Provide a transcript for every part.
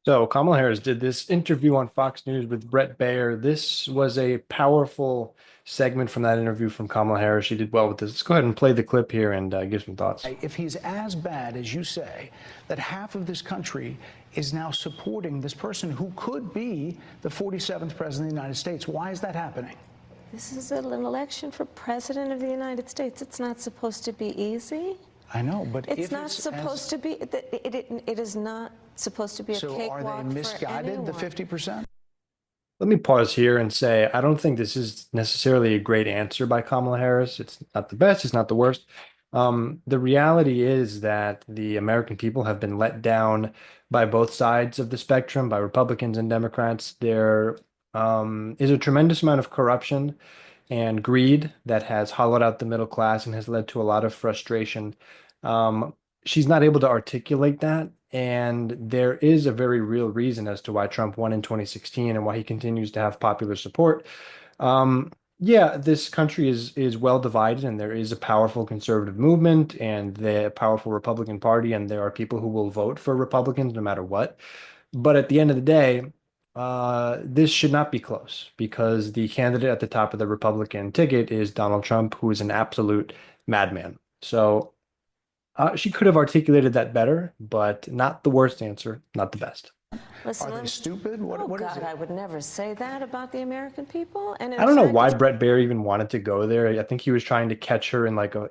So Kamala Harris did this interview on Fox News with Brett Baer. This was a powerful segment from that interview from Kamala Harris. She did well with this. Let's go ahead and play the clip here and give some thoughts. If he's as bad as you say, that half of this country is now supporting this person who could be the 47th president of the United States, why is that happening? This is an election for president of the United States. It's not supposed to be easy. I know, but It's not supposed to be. It is not supposed to be a so cakewalk are they misguided, the 50%? Let me pause here and say I don't think this is necessarily a great answer by Kamala Harris. It's not the best, it's not the worst. The reality is that the American people have been let down by both sides of the spectrum, by Republicans and Democrats. There is a tremendous amount of corruption and greed that has hollowed out the middle class and has led to a lot of frustration. Um, she's not able to articulate that. And there is a very real reason as to why Trump won in 2016 and why he continues to have popular support. Yeah, this country is well divided, and there is a powerful conservative movement and the powerful Republican Party, and there are people who will vote for Republicans no matter what. But at the end of the day, this should not be close because the candidate at the top of the Republican ticket is Donald Trump, who is an absolute madman. So she could have articulated that better, but not the worst answer, not the best. Listen, Are they stupid? oh What is God, it? I would never say that about the American people. And in I don't know fact, why Brett Baer even wanted to go there. I think he was trying to catch her in like a,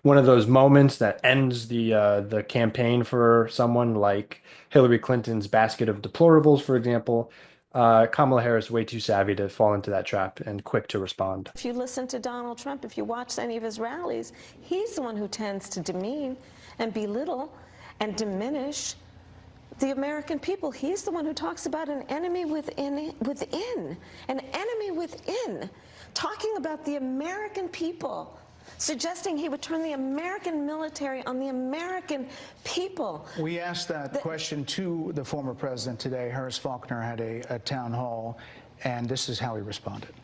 one of those moments that ends the campaign for someone like Hillary Clinton's basket of deplorables, for example. Kamala Harris way too savvy to fall into that trap and quick to respond. if you listen to Donald Trump, if you watch any of his rallies, he's the one who tends to demean and belittle and diminish the American people. He's the one who talks about an enemy an enemy within, talking about the American people, suggesting he would turn the American military on the American people. We asked that question to the former president today. Harris Faulkner had a town hall, and this is how he responded.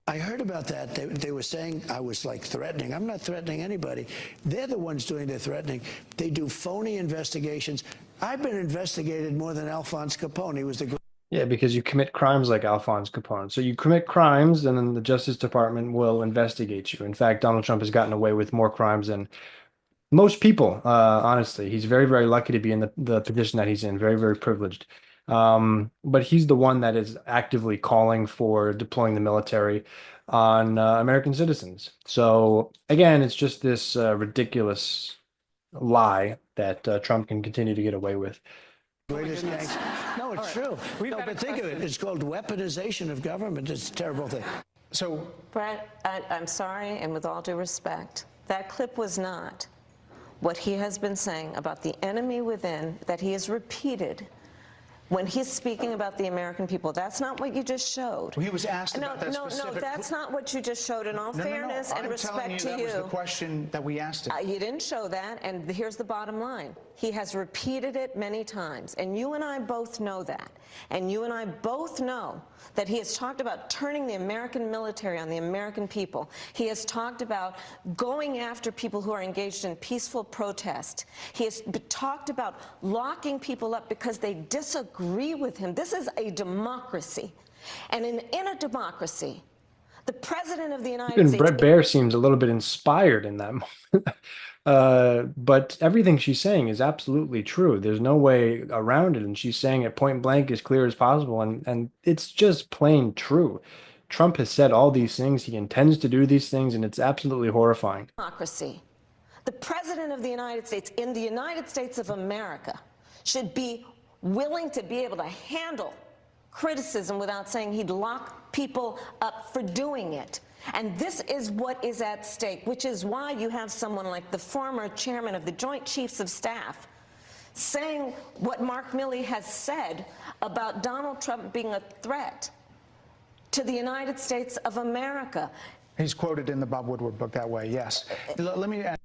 I heard about that. They were saying I was like threatening. I'm not threatening anybody. They're the ones doing the threatening. They do phony investigations. I've been investigated more than Alphonse Capone. He was the Yeah, because you commit crimes like Alphonse Capone. So you commit crimes, and then the Justice Department will investigate you. In fact, Donald Trump has gotten away with more crimes than most people, honestly. He's very, very lucky to be in the position that he's in, very, very privileged. But he's the one that is actively calling for deploying the military on American citizens. So again, it's just this ridiculous lie that Trump can continue to get away with. greatest gangster. No, it's true. No, but think of it. It's called weaponization of government. It's a terrible thing. So, Brett, I'm sorry, and with all due respect, that clip was not what he has been saying about the enemy within that he has repeated when he's speaking about the American people. That's not what you just showed. he was asked about that specific... No, that's not what you just showed. In all fairness and respect to you. I'm telling you that was the question that we asked him. You didn't show that, and here's the bottom line. He has repeated it many times, and you and I both know that. And you and I both know that he has talked about turning the American military on the American people. He has talked about going after people who are engaged in peaceful protest. He has talked about locking people up because they disagree with him. This is a democracy. And in a democracy, the president of the United States... Even Brett Baer seems a little bit inspired in that moment. But everything she's saying is absolutely true. There's no way around it, and she's saying it point blank as clear as possible, and it's just plain true. Trump has said all these things. He intends to do these things, and it's absolutely horrifying. Democracy. The president of the United States in the United States of America should be willing to be able to handle criticism without saying he'd lock people up for doing it. And this is what is at stake, which is why you have someone like the former chairman of the Joint Chiefs of Staff saying what Mark Milley has said about Donald Trump being a threat to the United States of America. He's quoted in the Bob Woodward book that way, yes. Let me ask.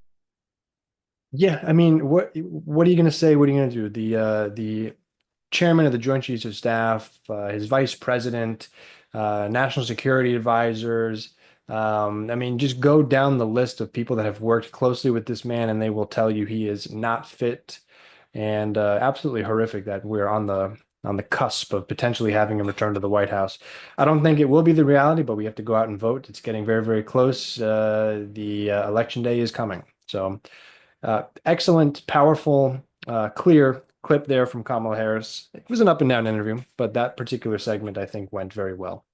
Yeah, I mean, what are you going to say? What are you going to do? The chairman of the Joint Chiefs of Staff, his vice president, national security advisors. I mean, just go down the list of people that have worked closely with this man, and they will tell you he is not fit and absolutely horrific that we're on the cusp of potentially having him return to the White House. I don't think it will be the reality, but we have to go out and vote. It's getting very, very close. The election day is coming. So, excellent, powerful, clear clip there from Kamala Harris. It was an up and down interview, but that particular segment I think went very well.